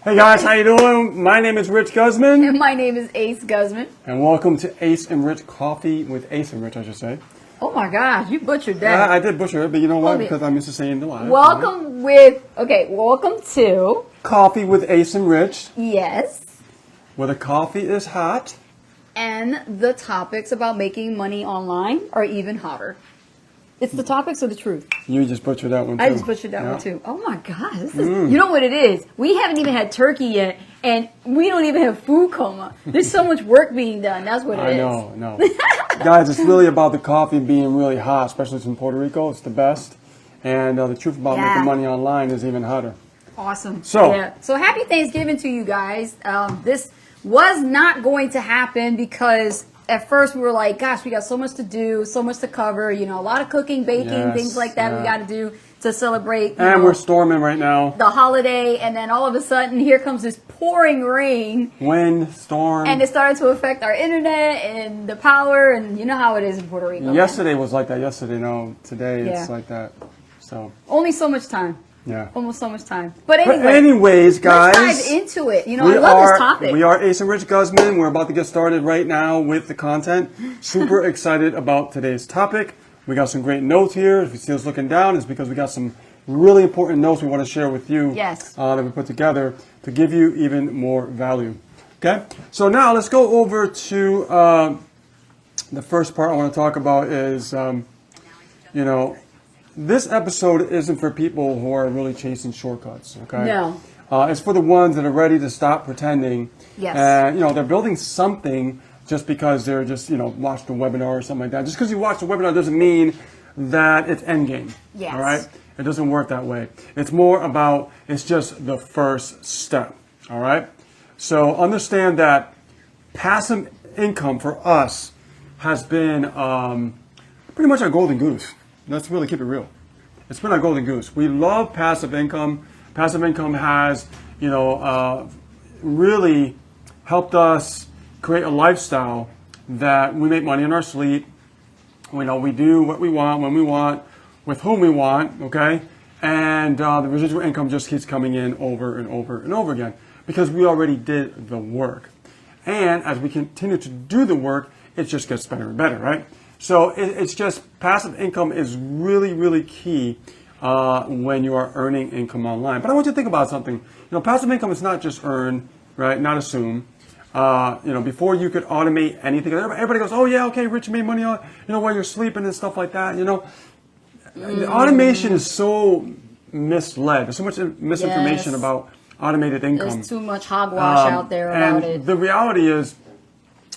Hey guys, how you doing? My name is Rich Guzman. And my name is Ace Guzman. And welcome to Ace and Rich Coffee with Ace and Rich, I should say. Oh my gosh, you butchered that. I did butcher it, but you know what? Because I'm used to saying the line. Welcome to Coffee with Ace and Rich. Yes. Where the coffee is hot. And the topics about making money online are even hotter. It's the topics of the truth. You just butchered that one too. I just butchered that one too. Oh my gosh, this is, you know what it is? We haven't even had turkey yet, and we don't even have food coma. There's so much work being done. That's what it is. I know. Guys, it's really about the coffee being really hot, especially in Puerto Rico. It's the best. And the truth about making money online is even hotter. Awesome. So happy Thanksgiving to you guys. This was not going to happen because at first we were like, gosh, we got so much to do, so much to cover, a lot of cooking, baking, things like that we got to do to celebrate. And we're storming right now. The holiday, and then all of a sudden, here comes this pouring rain. Wind, storm. And it started to affect our internet and the power, and you know how it is in Puerto Rico. Yesterday was like that. Today it's like that. So only so much time. Yeah. Almost so much time. But anyway, anyways, guys. Let's dive into it. I love this topic. We are Ace and Rich Guzman. We're about to get started right now with the content. Super excited about today's topic. We got some great notes here. If you see us looking down, it's because we got some really important notes we want to share with you that we put together to give you even more value. Okay? So now let's go over to the first part I want to talk about is, this episode isn't for people who are really chasing shortcuts, okay? No. It's for the ones that are ready to stop pretending. Yes. And, they're building something just because they're just, watched a webinar or something like that. Just because you watched a webinar doesn't mean that it's endgame. Yes. All right? It doesn't work that way. It's more about, it's just the first step. All right? So understand that passive income for us has been pretty much our golden goose. Let's really keep it real. It's been our golden goose. We love passive income. Passive income has, really helped us create a lifestyle that we make money in our sleep. We do what we want, when we want, with whom we want, okay? And the residual income just keeps coming in over and over and over again because we already did the work. And as we continue to do the work, it just gets better and better, right? So it's just passive income is really, really key when you are earning income online. But I want you to think about something. Passive income is not just earn, right? Not assume. Before you could automate anything, everybody goes, oh yeah, okay, Rich made money on, while you're sleeping and stuff like that. The automation is so misled. There's so much misinformation about automated income. There's too much hogwash out there about it. The reality is,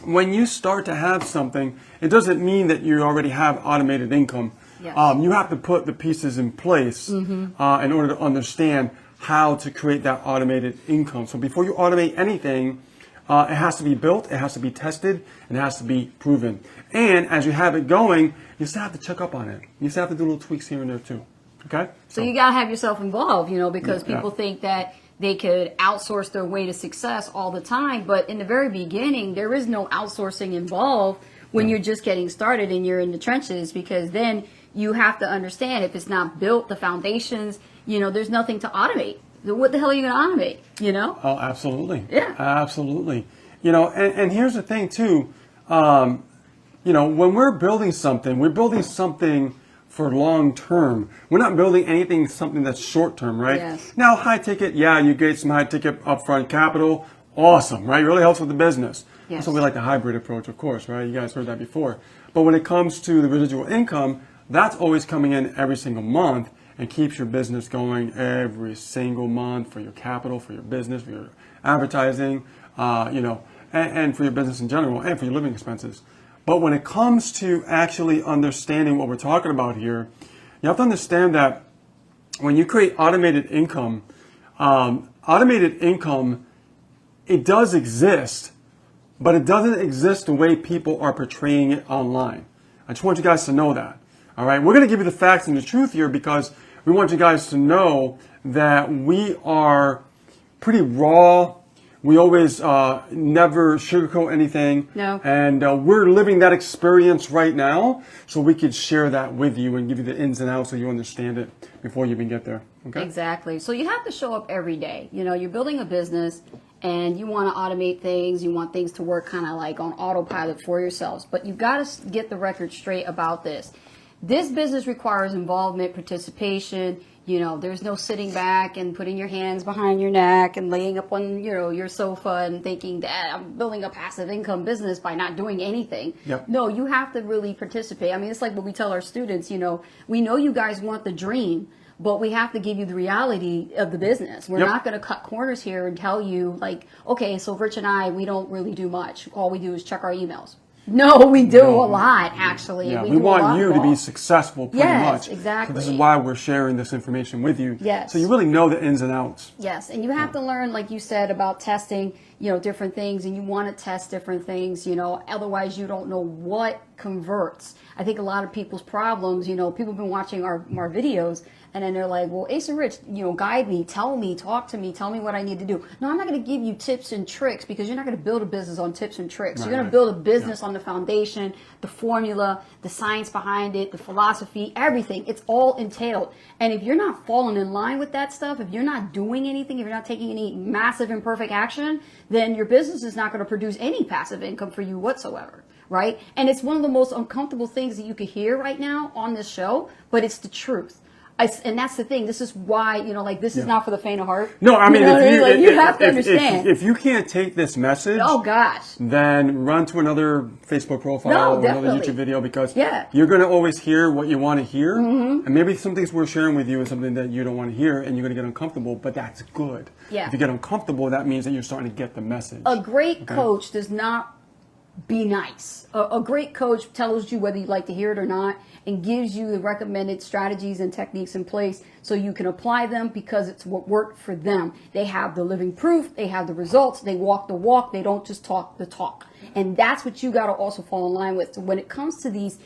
when you start to have something, it doesn't mean that you already have automated income. Yes. You have to put the pieces in place in order to understand how to create that automated income. So before you automate anything, it has to be built, it has to be tested, and it has to be proven. And as you have it going, you still have to check up on it. You still have to do little tweaks here and there too. Okay? So you got to have yourself involved, because people think that they could outsource their way to success all the time. But in the very beginning, there is no outsourcing involved when you're just getting started and you're in the trenches, because then you have to understand if it's not built, the foundations, there's nothing to automate. What the hell are you going to automate, Oh, absolutely. Yeah. Absolutely. And here's the thing too. When we're building something for long term. We're not building something that's short term, right? Yes. Now, high ticket, you get some high ticket upfront capital. Awesome, right? It really helps with the business. Yes. That's why we like the hybrid approach, of course, right? You guys heard that before. But when it comes to the residual income, that's always coming in every single month and keeps your business going every single month for your capital, for your business, for your advertising, and for your business in general, and for your living expenses. But when it comes to actually understanding what we're talking about here, you have to understand that when you create automated income, it does exist, but it doesn't exist the way people are portraying it online. I just want you guys to know that. All right, we're going to give you the facts and the truth here because we want you guys to know that we are pretty raw. We always never sugarcoat anything. No. And we're living that experience right now, so we could share that with you and give you the ins and outs so you understand it before you even get there. Okay. Exactly. So you have to show up every day. You know, you're building a business and you want to automate things. You want things to work kind of like on autopilot for yourselves. But you've got to get the record straight about this. This business requires involvement, participation. You know, there's no sitting back and putting your hands behind your neck and laying up on, you know, your sofa and thinking that I'm building a passive income business by not doing anything. Yep. No, you have to really participate. I mean, it's like what we tell our students, you know, we know you guys want the dream, but we have to give you the reality of the business. We're Yep. not going to cut corners here and tell you like, okay, so Rich and I, we don't really do much. All we do is check our emails. No, we do a lot, actually. Yeah, We we do a lot want you to be more. successful pretty Yes, much. exactly. So this is why we're sharing this information with you. Yes. So you really know the ins and outs. Yes, and you have to learn, like you said, about testing, you know, different things, and you want to test different things, you know, otherwise you don't know what converts. I think a lot of people's problems, you know, people have been watching our videos, and then they're like, well, Ace and Rich, you know, guide me, tell me, talk to me, tell me what I need to do. No, I'm not going to give you tips and tricks because you're not going to build a business on tips and tricks. You're going to build a business on the foundation, the formula, the science behind it, the philosophy, everything. It's all entailed. And if you're not falling in line with that stuff, if you're not doing anything, if you're not taking any massive imperfect action, then your business is not going to produce any passive income for you whatsoever. Right? And it's one of the most uncomfortable things that you could hear right now on this show, but it's the truth. And that's the thing. This is why, you know, like, this is not for the faint of heart. No, I mean, you know what I mean? Like, you have to if, understand. if you can't take this message, Oh gosh. then run to another Facebook profile No, or another definitely. YouTube video because Yeah. you're going to always hear what you want to hear. And maybe some things we're sharing with you is something that you don't want to hear and you're going to get uncomfortable, but that's good. Yeah. If you get uncomfortable, that means that you're starting to get the message. A great coach does not be nice. A great coach tells you whether you like to hear it or not and gives you the recommended strategies and techniques in place so you can apply them because it's what worked for them. They have the living proof. They have the results. They walk the walk. They don't just talk the talk. And that's what you got to also fall in line with. So when it comes to these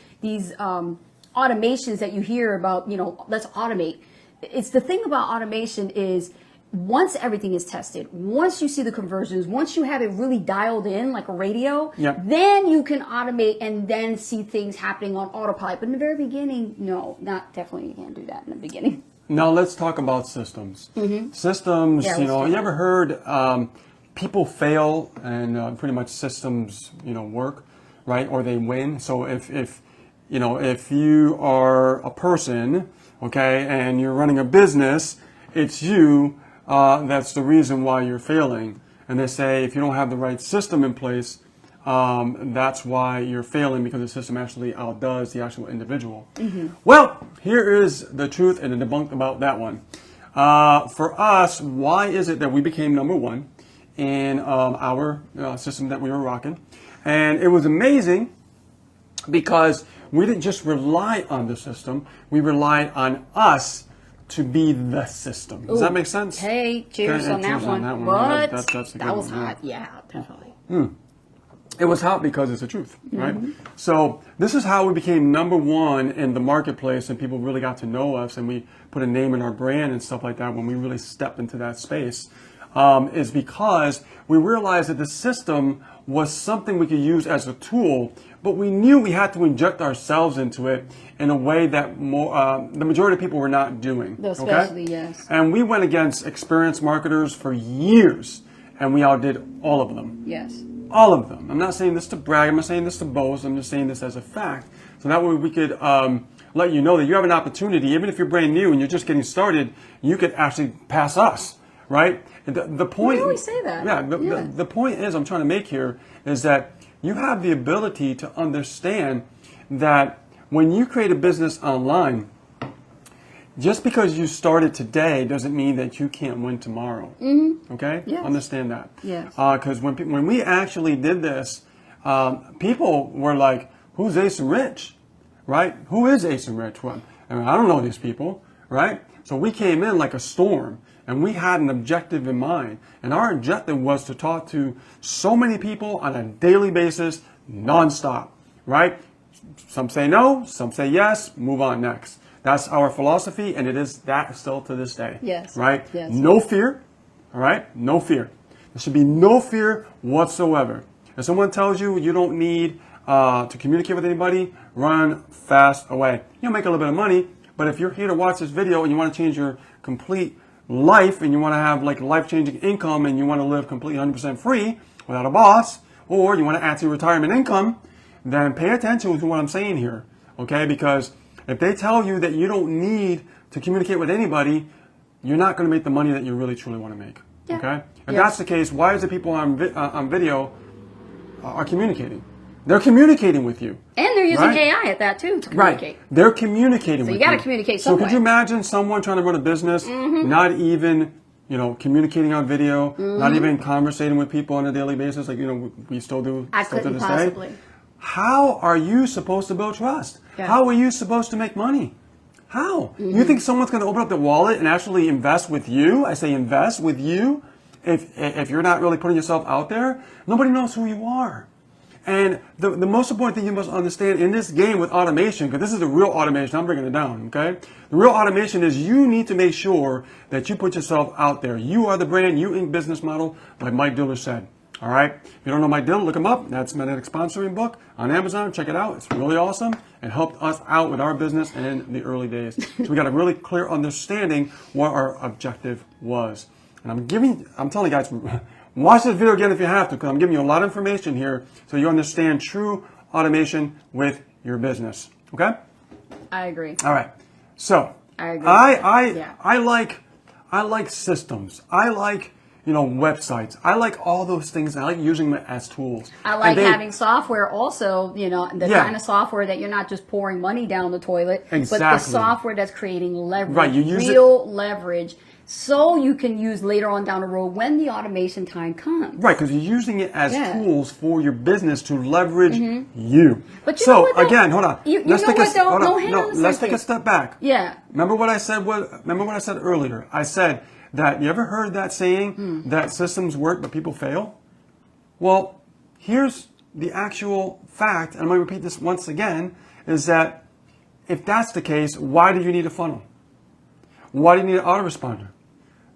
automations that you hear about, you know, let's automate. It's the thing about automation is once everything is tested, once you see the conversions, once you have it really dialed in like a radio, Yep. then you can automate and then see things happening on autopilot. But in the very beginning, no, definitely you can't do that in the beginning. Now let's talk about systems. Systems, Yeah, you let's know, do you that. ever heard people fail and pretty much systems, you know, work, right? Or they win. So if you know, if you are a person, okay, and you're running a business, it's you that's the reason why you're failing. And they say if you don't have the right system in place, that's why you're failing because the system actually outdoes the actual individual. Well, here is the truth and the debunk about that one. For us, why is it that we became number one in our system that we were rocking? And it was amazing because we didn't just rely on the system, we relied on us to be the system. Does that make sense? Hey, cheers Okay, on that cheers one. on that one. But That's a good that was one, yeah. hot. Yeah, definitely. It was hot because it's the truth, right? So this is how we became number one in the marketplace and people really got to know us and we put a name in our brand and stuff like that when we really stepped into that space, is because we realized that the system was something we could use as a tool, but we knew we had to inject ourselves into it in a way that the majority of people were not doing. Especially, yes. And we went against experienced marketers for years and we outdid all of them. Yes. All of them. I'm not saying this to brag. I'm not saying this to boast. I'm just saying this as a fact. So that way we could let you know that you have an opportunity, even if you're brand new and you're just getting started, you could actually pass us, right? The point. We always say that. Yeah. Yeah. The point is, I'm trying to make here is that you have the ability to understand that when you create a business online, just because you started today doesn't mean that you can't win tomorrow. Okay? Yes. Understand that. Yes. Because when we actually did this, people were like, "Who's Ace and Rich?" Right? Who is Ace and Rich? Well, I mean, I don't know these people, right? So we came in like a storm, and we had an objective in mind, and our objective was to talk to so many people on a daily basis, nonstop, right? Some say no, some say yes. Move on next. That's our philosophy, and it is that still to this day. Yes. Right? Yes. No fear. All right? No fear. There should be no fear whatsoever. If someone tells you you don't need to communicate with anybody, run fast away. You'll make a little bit of money, but if you're here to watch this video and you want to change your complete life and you want to have like life-changing income and you want to live completely 100% free without a boss, or you want to add to your retirement income, then pay attention to what I'm saying here, okay? Because if they tell you that you don't need to communicate with anybody, you're not going to make the money that you really truly want to make, okay? If that's the case, why is the people on video are communicating? They're communicating with you. And they're using AI at that too to communicate. Right. They're communicating with you. So you got to communicate some So could you imagine someone trying to run a business, not even, communicating on video, not even conversating with people on a daily basis, like, we still do I still to couldn't this possibly. day? How are you supposed to build trust? Yeah. How are you supposed to make money? How? You think someone's going to open up the wallet and actually invest with you? I say invest with you. If you're not really putting yourself out there, nobody knows who you are. And the most important thing you must understand in this game with automation, because this is the real automation, I'm bringing it down, okay? The real automation is you need to make sure that you put yourself out there. You are the brand, you Inc. business model, like Mike Diller said. All right? If you don't know Mike Diller, look him up. That's Magnetic Sponsoring book on Amazon. Check it out. It's really awesome. It helped us out with our business in the early days. So we got a really clear understanding what our objective was. And I'm telling you guys, watch this video again if you have to, because I'm giving you a lot of information here so you understand true automation with your business. Okay? I agree. All right. So I agree. I like systems. I like websites. I like all those things. I like using them as tools. I like having software also, the kind of software that you're not just pouring money down the toilet, but the software that's creating leverage, right, you use real leverage, so you can use later on down the road when the automation time comes. Right, because you're using it as tools for your business to leverage you. But you know what, though? Again, hold on. Let's take a step back. Yeah. Remember what I said earlier? I said that, you ever heard that saying that systems work but people fail? Well, here's the actual fact, and I'm going to repeat this once again, is that if that's the case, why do you need a funnel? Why do you need an autoresponder?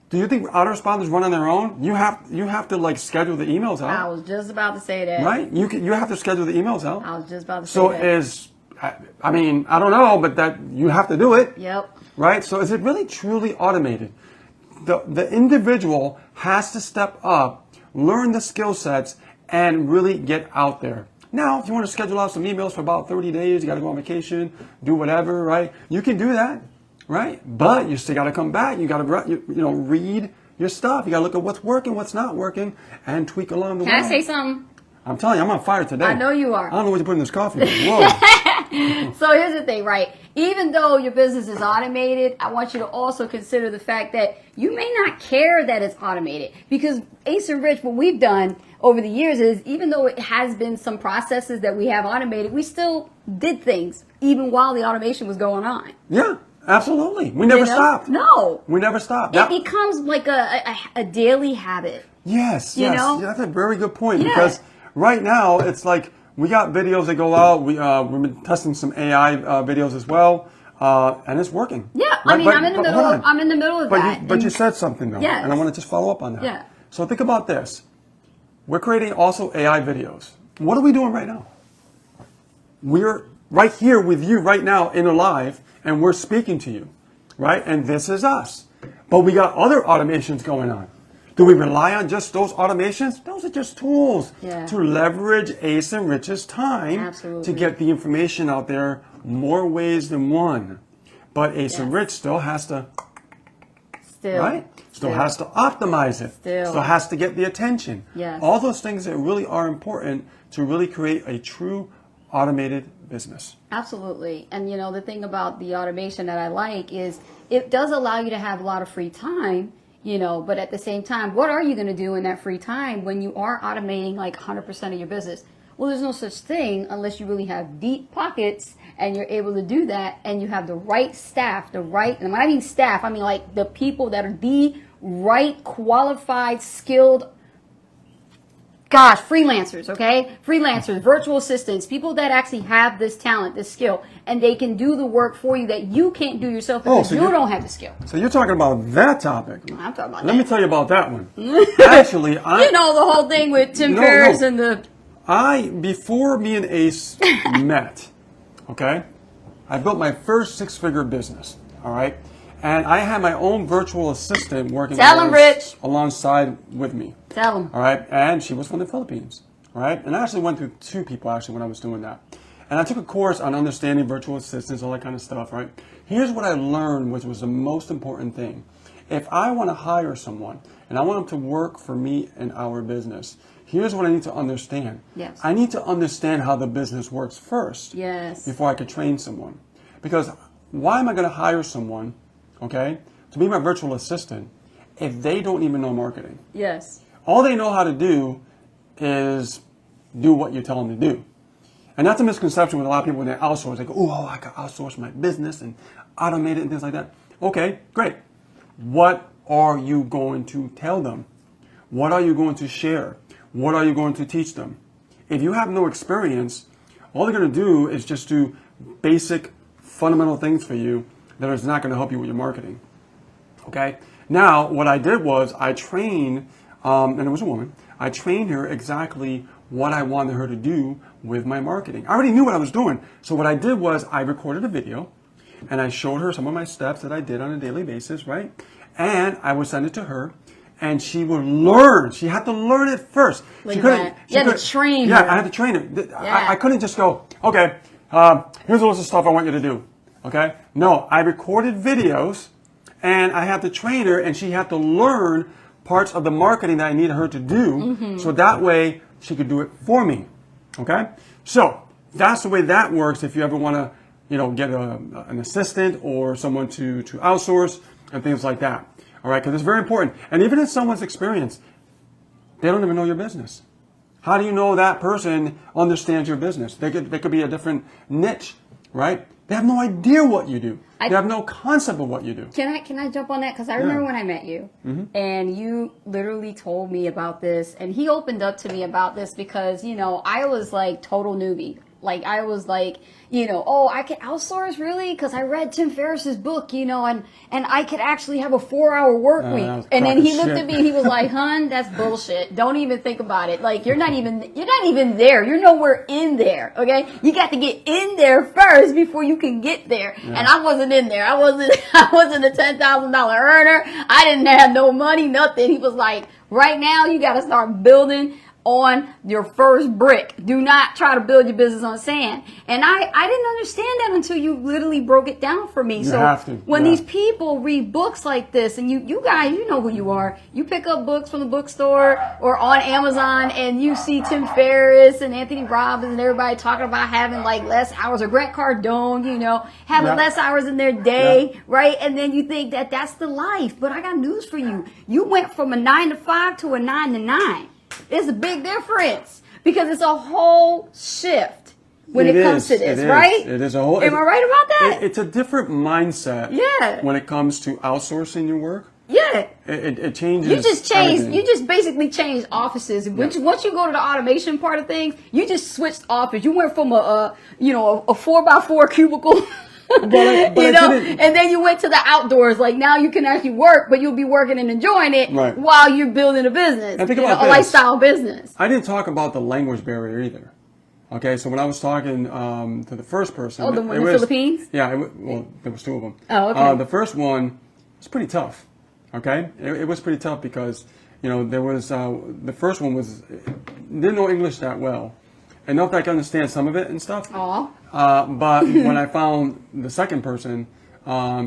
Do you think autoresponders run on their own? You have to schedule the emails out. I was just about to say that. Right? You have to schedule the emails out. I was just about to say that. I don't know, but that you have to do it. Yep. Right? So is it really truly automated? The individual has to step up, learn the skill sets, and really get out there. Now, if you want to schedule out some emails for about 30 days, you got to go on vacation, do whatever, right? You can do that, right? But you still got to come back. You got to, read your stuff. You got to look at what's working, what's not working, and tweak along the way. Can I say something? I'm telling you, I'm on fire today. I know you are. I don't know what you put in this coffee. Whoa. So here's the thing, right? Even though your business is automated, I want you to also consider the fact that you may not care that it's automated. Because Ace and Rich, what we've done over the years is, even though it has been some processes that we have automated, we still did things even while the automation was going on. Yeah, absolutely. We never stopped. No. We never stopped. It becomes like a daily habit. Yes, You know? Yeah, that's a very good point, because right now it's like we got videos that go out. We've been testing some AI videos as well, and it's working. Yeah, right? I'm in the middle. I'm in the middle of that. But you said something though, Yes. and I want to just follow up on that. Yeah. So think about this: we're creating also AI videos. What are we doing right now? We're right here with you right now in a live, and we're speaking to you, right? And this is us. But we got other automations going on. Do we rely on just those automations? Those are just tools to leverage Ace and Rich's time to get the information out there more ways than one. But Ace and Rich still has to, Still has to optimize it. Still has to get the attention. Yes. All those things that really are important to really create a true automated business. Absolutely. And the thing about the automation that I like is it does allow you to have a lot of free time. But at the same time, what are you going to do in that free time when you are automating like 100% of your business? Well, there's no such thing unless you really have deep pockets and you're able to do that and you have the right staff, and when I mean staff, I mean like the people that are the right qualified, skilled gosh, freelancers, okay? Freelancers, virtual assistants, people that actually have this talent, this skill, and they can do the work for you that you can't do yourself because so you don't have the skill. So you're talking about that topic. I'm talking about Let me that. tell you about that one. Actually, You know the whole thing with Tim Ferriss and the... before me and Ace met, okay, I built my first 6-figure business, all right? And I had my own virtual assistant working Tell him, Rich. alongside with me. Tell them. All right, and she was from the Philippines. All right, and I actually went through 2 people actually when I was doing that. And I took a course on understanding virtual assistants, all that kind of stuff, right? Here's what I learned, which was the most important thing. If I want to hire someone and I want them to work for me and our business, here's what I need to understand. Yes. I need to understand how the business works first. Yes. Before I could train someone. Because why am I going to hire someone, okay, to be my virtual assistant if they don't even know marketing? Yes. All they know how to do is do what you tell them to do. And that's a misconception with a lot of people when they outsource. They go, oh, I can outsource my business and automate it and things like that. Okay, great. What are you going to tell them? What are you going to share? What are you going to teach them? If you have no experience, all they're going to do is just do basic, fundamental things for you that is not going to help you with your marketing. Okay? Now, what I did was I trained, and it was a woman, I trained her exactly what I wanted her to do with my marketing. I already knew what I was doing. So what I did was I recorded a video and I showed her some of my steps that I did on a daily basis, right? And I would send it to her and she would learn. She had to learn it first. Look She at couldn't. that. You had to train Yeah, her. I had to train her. Yeah. I couldn't just go, okay, here's a list of stuff I want you to do. Okay? No, I recorded videos and I had to train her and she had to learn parts of the marketing that I needed her to do so that way she could do it for me. Okay? So that's the way that works if you ever want to, get an assistant or someone to outsource and things like that. All right? Because it's very important. And even if someone's experienced, they don't even know your business. How do you know that person understands your business? They could be a different niche, right? They have no idea what you do. They have no concept of what you do. Can I jump on that? Because I remember when I met you, and you literally told me about this, and he opened up to me about this because, I was like total newbie. Like, I was like, oh, I can outsource, really? Because I read Tim Ferriss's book, and I could actually have a 4-hour work week. And then he looked at me and he was like, hun, that's bullshit. Don't even think about it. Like, you're not even there. You're nowhere in there, okay? You got to get in there first before you can get there. Yeah. And I wasn't in there. I wasn't a $10,000 earner. I didn't have no money, nothing. He was like, right now you got to start building on your first brick. Do not try to build your business on sand. And I didn't understand that until you literally broke it down for me. You have to. When these people read books like this, and you guys, you know who you are. You pick up books from the bookstore or on Amazon and you see Tim Ferriss and Anthony Robbins and everybody talking about having like less hours, or Grant Cardone, having less hours in their day, right? And then you think that that's the life. But I got news for you. You went from a 9 to 5 to a 9 to 9. It's a big difference because it's a whole shift when it comes to this, right? It is a whole. Am I right about that? It's a different mindset. Yeah. When it comes to outsourcing your work. Yeah. It changes. You just changed. everything. You just basically changed offices. Once you go to the automation part of things, you just switched office. You went from a 4x4 cubicle. And then you went to the outdoors. Like, now you can actually work, but you'll be working and enjoying it while you're building a business, and think about a lifestyle business. I didn't talk about the language barrier either. Okay, so when I was talking to the first person, the one in the Philippines. Yeah, there was 2 of them. Oh, okay. The first one was pretty tough. Okay, it was pretty tough because there was the first one didn't know English that well. Enough that I could understand some of it and stuff. But when I found the second person,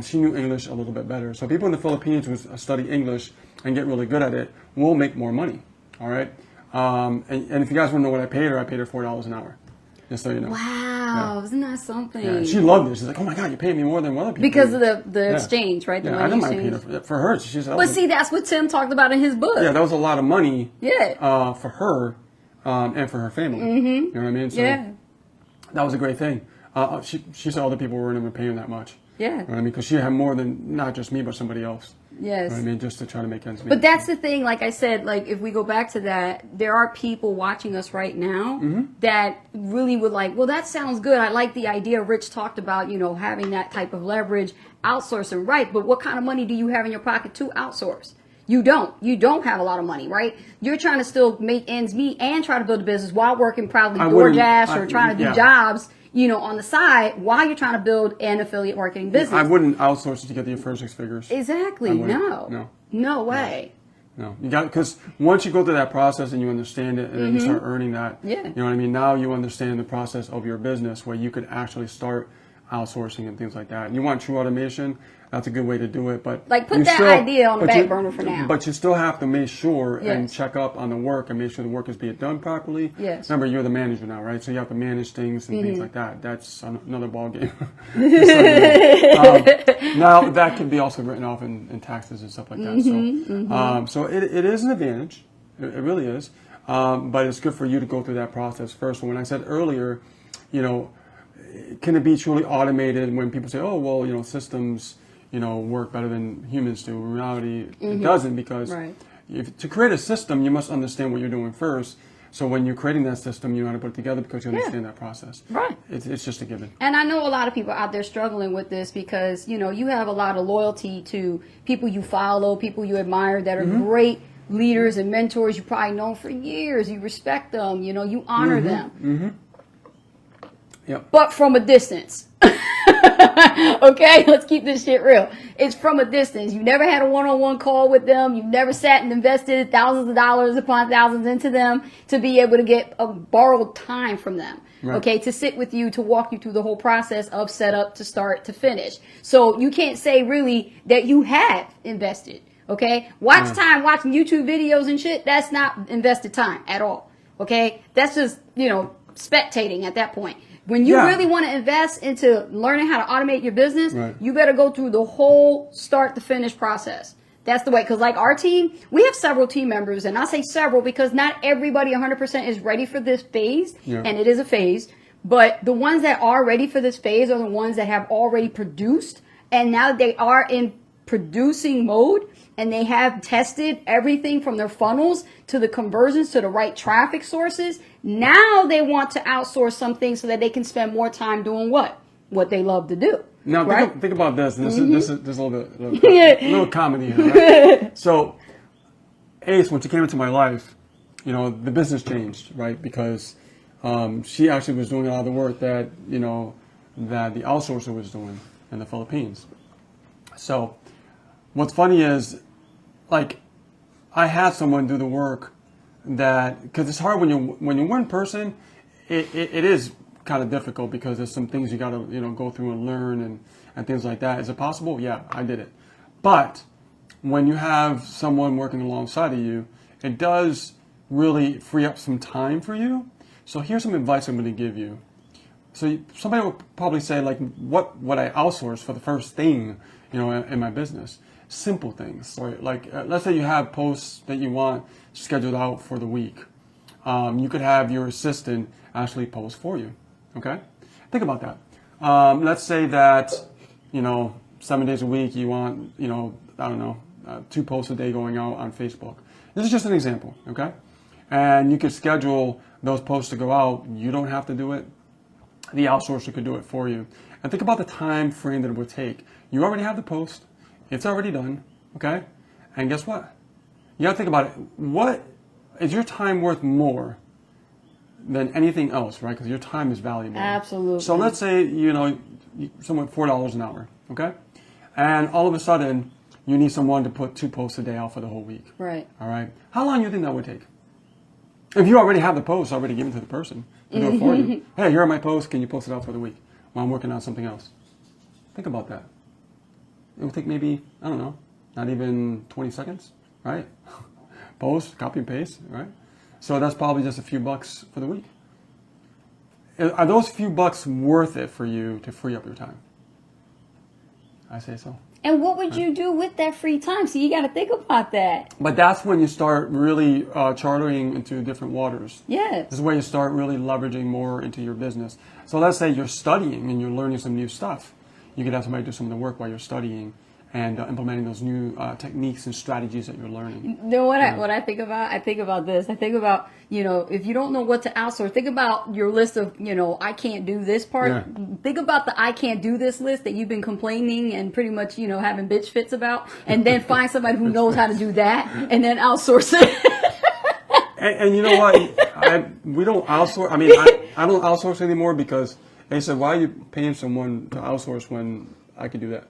she knew English a little bit better. So people in the Philippines who study English and get really good at it will make more money. All right. And if you guys want to know what I paid her $4 an hour. Just so you know. Wow, isn't that something? Yeah, she loved it. She's like, oh my God, you paid me more than other people. Because of the exchange, right? The I money didn't mind exchange. paying her for her. She said, But see, that's what Tim talked about in his book. Yeah, that was a lot of money. Yeah. For her. And for her family. You know what I mean? So that was a great thing. She said other people weren't even paying that much. Yeah. You know what I mean? Because she had more than not just me, but somebody else. Yes. You know what I mean? Just to try to make ends meet. But that's the thing, like I said, like if we go back to that, there are people watching us right now that really would like, well, that sounds good. I like the idea Rich talked about, having that type of leverage, outsourcing, right? But what kind of money do you have in your pocket to outsource? You don't. You don't have a lot of money, right? You're trying to still make ends meet and try to build a business while working proudly DoorDash or trying to do jobs, on the side while you're trying to build an affiliate marketing business. I wouldn't outsource it to get your first 6 figures. Exactly. No way. No, you got, because once you go through that process and you understand it, and then you start earning that, you know what I mean. Now you understand the process of your business where you could actually start outsourcing and things like that. And you want true automation, that's a good way to do it. But like put that idea on the back burner for now. But you still have to make sure and check up on the work and make sure the work is being done properly. Yes. Remember, you're the manager now, right? So you have to manage things and things like that. That's another ball game. Now that can be also written off in taxes and stuff like that. So it is an advantage. It really is. But it's good for you to go through that process first. When I said earlier, can it be truly automated when people say, oh, well, systems, work better than humans do? In reality, it doesn't, because to create a system, you must understand what you're doing first. So when you're creating that system, you know how to put it together because you understand that process. Right. It's just a given. And I know a lot of people out there struggling with this because, you have a lot of loyalty to people you follow, people you admire that are great leaders and mentors. You probably know for years. You respect them. You honor them. Yep. But from a distance. Okay, let's keep this shit real. It's from a distance. You never had a one-on-one call with them. You've never sat and invested thousands of dollars upon thousands into them to be able to get a borrowed time from them. Right. Okay, to sit with you, to walk you through the whole process of setup to start to finish. So you can't say really that you have invested. Okay, watch time watching YouTube videos and shit. That's not invested time at all. Okay, that's just spectating at that point. When you really want to invest into learning how to automate your business, you better go through the whole start to finish process. That's the way. Because like our team, we have several team members, and I say several because not everybody 100% is ready for this phase, and it is a phase. But the ones that are ready for this phase are the ones that have already produced, and now they are in producing mode, and they have tested everything from their funnels to the conversions to the right traffic sources. Now they want to outsource some things so that they can spend more time doing what they love to do. Now think about this. And this is a little comedy here. Right? So Ace, when she came into my life, the business changed, right? Because she actually was doing a lot of the work that that the outsourcer was doing in the Philippines. So what's funny is, like, I had someone do the work because it's hard when you're one person. It is kind of difficult because there's some things you got to go through and learn and things like that. Is it possible? Yeah, I did it. But when you have someone working alongside of you, it does really free up some time for you. So here's some advice I'm going to give you. So somebody will probably say, like, what would I outsource for the first thing in my business? Simple things, right? Like let's say you have posts that you want scheduled out for the week. You could have your assistant actually post for you. Okay, think about that. Let's say that 7 days a week you want 2 posts a day going out on Facebook. This is just an example, okay? And you could schedule those posts to go out. You don't have to do it. The outsourcer could do it for you. And think about the time frame that it would take. You already have the post. It's already done, okay? And guess what? You got to think about it. What is your time worth more than anything else, right? Because your time is valuable. Absolutely. So let's say, someone $4 an hour, okay? And all of a sudden, you need someone to put 2 posts a day out for the whole week. Right. All right? How long do you think that would take? If you already have the post already given to the person to do it for you. Hey, here are my posts. Can you post it out for the week while I'm working on something else? Think about that. It will take maybe, I don't know, not even 20 seconds, right? Post, copy and paste, right? So that's probably just a few bucks for the week. Are those few bucks worth it for you to free up your time? I say so. And what would you do with that free time? So you got to think about that. But that's when you start really chartering into different waters. Yes. This is where you start really leveraging more into your business. So let's say you're studying and you're learning some new stuff. you could have somebody do some of the work while you're studying and implementing those new techniques and strategies that you're learning. You know what I think about? I think about this. I think about, if you don't know what to outsource, think about your list of, I can't do this part. Yeah. Think about the I can't do this list that you've been complaining and pretty much, having bitch fits about, and then find somebody who knows how to do that and then outsource it. And you know what? We don't outsource. I mean, I don't outsource anymore because they said, why are you paying someone to outsource when I could do that?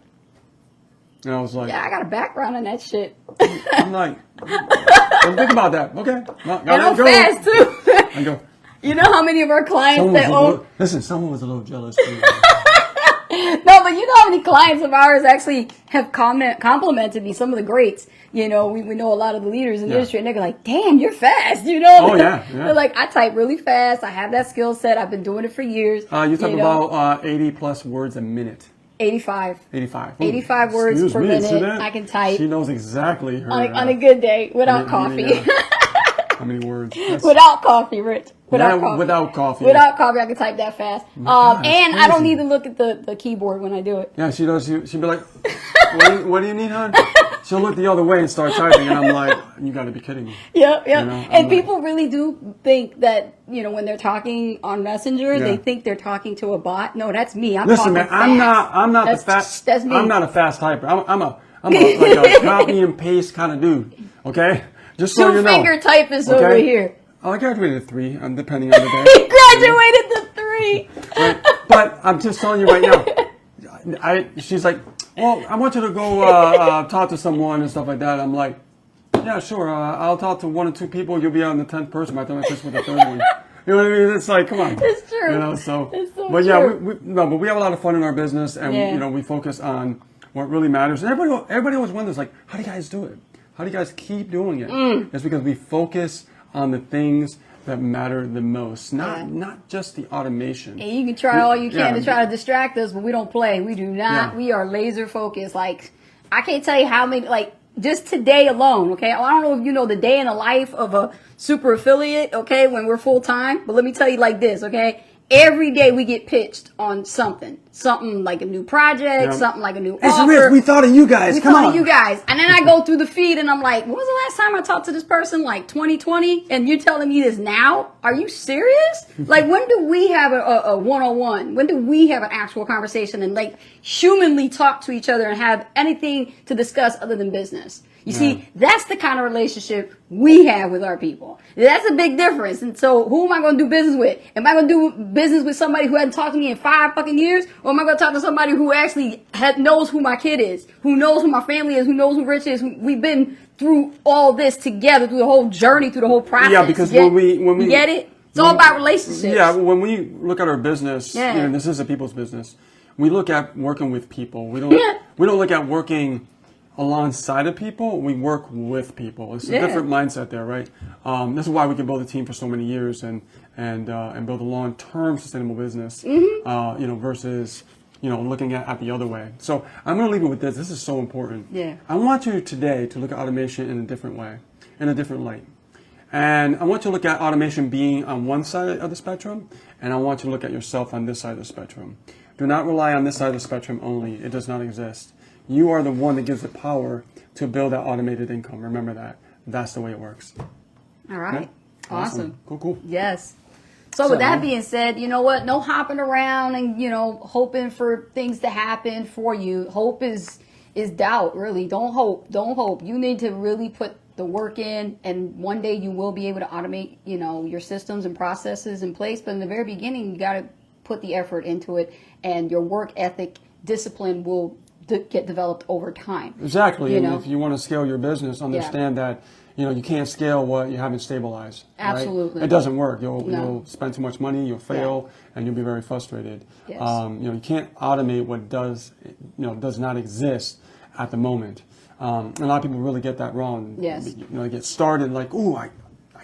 And I was like, Yeah, I got a background in that shit. I'm like, let's think about that. Okay. And I'm fast too. I go, You know how many of our clients someone was a little jealous too. No, but you know how many clients of ours actually have complimented me, some of the greats. We know a lot of the leaders in the industry, and they're like, damn, you're fast, Oh, yeah. They're like, I type really fast. I have that skill set. I've been doing it for years. You talk about 80 plus words a minute. 85. 85. 85 words Excuse per me, minute. see that? I can type. She knows exactly her. On a good day, without coffee. How many words? Without coffee, Rich. Without coffee. Without coffee. Without coffee, I can type that fast. God, and that's I don't crazy. need to look at the keyboard when I do it. Yeah, she does. She'd be like, what do you need, hon? She'll look the other way and start typing, and I'm like, you got to be kidding me. Yep. And like, people really do think that, when they're talking on Messenger, they think they're talking to a bot. No, that's me. I'm Listen, man, talking fast. I'm not That's- the fast. that's me. I'm not a fast typer. I'm like a copy and paste kind of dude. Okay, just so you know. Two-finger typist over here. Oh, I graduated at 3, depending on the day. He graduated to 3. Right? But I'm just telling you right now. She's like, well, I want you to go talk to someone and stuff like that. I'm like, yeah, sure. I'll talk to 1 or 2 people. You'll be on the 10th person by the time I finish with the 3rd one. You know what I mean? It's like, come on. It's true. It's so but yeah, true. but we have a lot of fun in our business, and we focus on what really matters. And everybody always wonders, like, how do you guys do it? How do you guys keep doing it? It's because we focus on the things that matter the most, not just the automation. And you can try all you can Yeah. to try to distract us, but we don't play. We do not. Yeah. We are laser focused. Like, I can't tell you how many, like, just today alone, okay? I don't know if you know the day in the life of a super affiliate, okay, when we're full time, but let me tell you like this, okay? Every day we get pitched on something like a new project, something like a new It's offer. Rich, we thought of you guys. We Come thought on. of you guys. And then I go through the feed and I'm like, when was the last time I talked to this person? Like 2020? And you're telling me this now? Are you serious? Like, when do we have a one-on-one? When do we have an actual conversation and like humanly talk to each other and have anything to discuss other than business? You see, that's the kind of relationship we have with our people. That's a big difference. And so who am I going to do business with? Am I going to do business with somebody who hasn't talked to me in 5 fucking years? Or am I going to talk to somebody who actually knows who my kid is, who knows who my family is, who knows who Rich is? We've been through all this together, through the whole journey, through the whole process. Yeah, because when we get it? It's all about relationships. Yeah, when we look at our business, Yeah. this is a people's business. We look at working with people. We don't look at working alongside of people. We work with people. It's a different mindset there, right? This is why we can build a team for so many years and build a long-term sustainable business. Versus looking at the other way. So I'm going to leave you with this. This is so important. Yeah. I want you today to look at automation in a different way, in a different light. And I want you to look at automation being on one side of the spectrum, and I want you to look at yourself on this side of the spectrum. Do not rely on this side of the spectrum only. It does not exist. You are the one that gives the power to build that automated income. Remember that. That's the way it works. All right. Okay? Awesome. Cool. Yes. So with that being said, you know what? No hopping around and, hoping for things to happen for you. Hope is doubt, really. Don't hope. You need to really put the work in, and one day you will be able to automate, your systems and processes in place. But in the very beginning, you got to put the effort into it, and your work ethic, discipline will get developed over time. Exactly. And if you want to scale your business, understand Yeah. that you can't scale what you haven't stabilized. Right? Absolutely. It doesn't work. You'll No. spend too much money, you'll fail, and you'll be very frustrated. Yes. You can't automate what does not exist at the moment. A lot of people really get that wrong. Yes. They get started like, ooh, I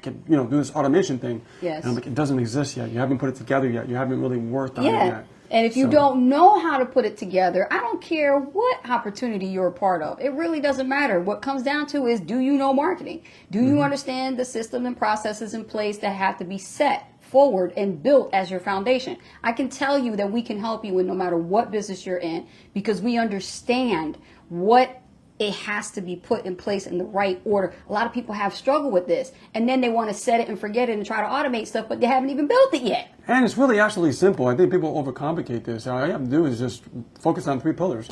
could do this automation thing. Yes. And I'm like, it doesn't exist yet. You haven't put it together yet. You haven't really worked on it Yeah. yet. And if you don't know how to put it together, I don't care what opportunity you're a part of. It really doesn't matter. What comes down to is, do you know marketing? Do you understand the system and processes in place that have to be set forward and built as your foundation. I can tell you that we can help you in no matter what business you're in, because we understand what it has to be put in place in the right order. A lot of people have struggled with this, and then they want to set it and forget it and try to automate stuff, but they haven't even built it yet. And it's really actually simple. I think people overcomplicate this. All you have to do is just focus on 3 pillars.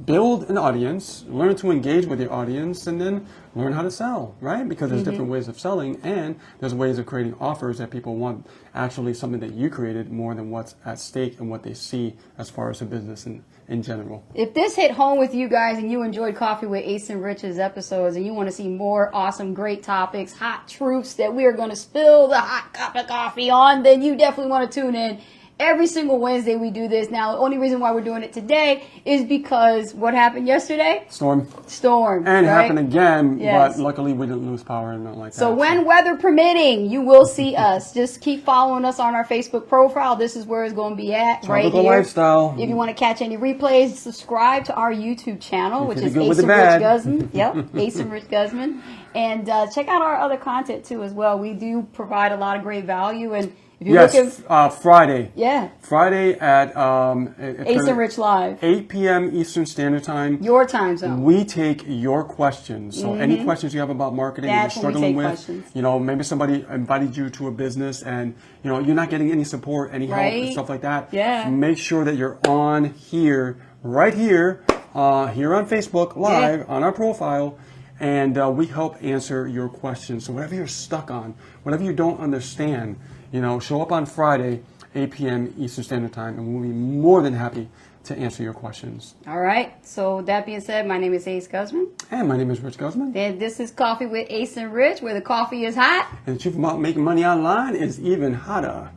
Build an audience, learn to engage with your audience, and then learn how to sell, right? Because there's different ways of selling, and there's ways of creating offers that people want actually something that you created more than what's at stake and what they see as far as a business in general. If this hit home with you guys and you enjoyed Coffee with Ace and Rich's episodes and you want to see more awesome, great topics, hot truths that we are going to spill the hot cup of coffee on, then you definitely want to tune in. Every single Wednesday we do this. Now, the only reason why we're doing it today is because what happened yesterday? Storm. right? And it happened again, Yes. but luckily we didn't lose power and not like that. So when weather permitting, you will see us. Just keep following us on our Facebook profile. This is where it's going to be at, right Tropical here. lifestyle. If you want to catch any replays, subscribe to our YouTube channel, which the is good Ace with and the Rich bad. Guzman. Yep, Ace and Rich Guzman. And check out our other content too as well. We do provide a lot of great value. And if you're looking, Friday. yeah, Friday at Ace and Rich Live, 8 p.m. Eastern Standard Time. your time zone. We take your questions. So any questions you have about marketing That's you're when we struggling take with, questions. you know, maybe somebody invited you to a business and, you know, you're not getting any support, any help and Right. stuff like that. Yeah. Make sure that you're on here, right here, here on Facebook Live, on our profile, and we help answer your questions. So whatever you're stuck on, whatever you don't understand, you know, show up on Friday, 8 p.m. Eastern Standard Time, and we'll be more than happy to answer your questions. All right. So that being said, my name is Ace Guzman. And my name is Rich Guzman. And this is Coffee with Ace and Rich, where the coffee is hot. And the truth about making money online is even hotter.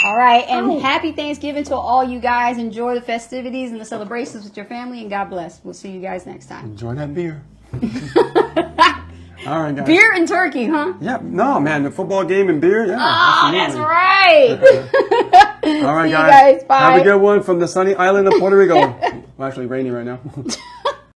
All right. And happy Thanksgiving to all you guys. Enjoy the festivities and the celebrations with your family, and God bless. We'll see you guys next time. Enjoy that beer. All right, guys. Beer and turkey, huh? Yeah, no, man, the football game and beer. Yeah, Oh, that's absolutely. right. All right, See you guys. guys. Bye. Have a good one from the sunny island of Puerto Rico. Well, actually, rainy right now.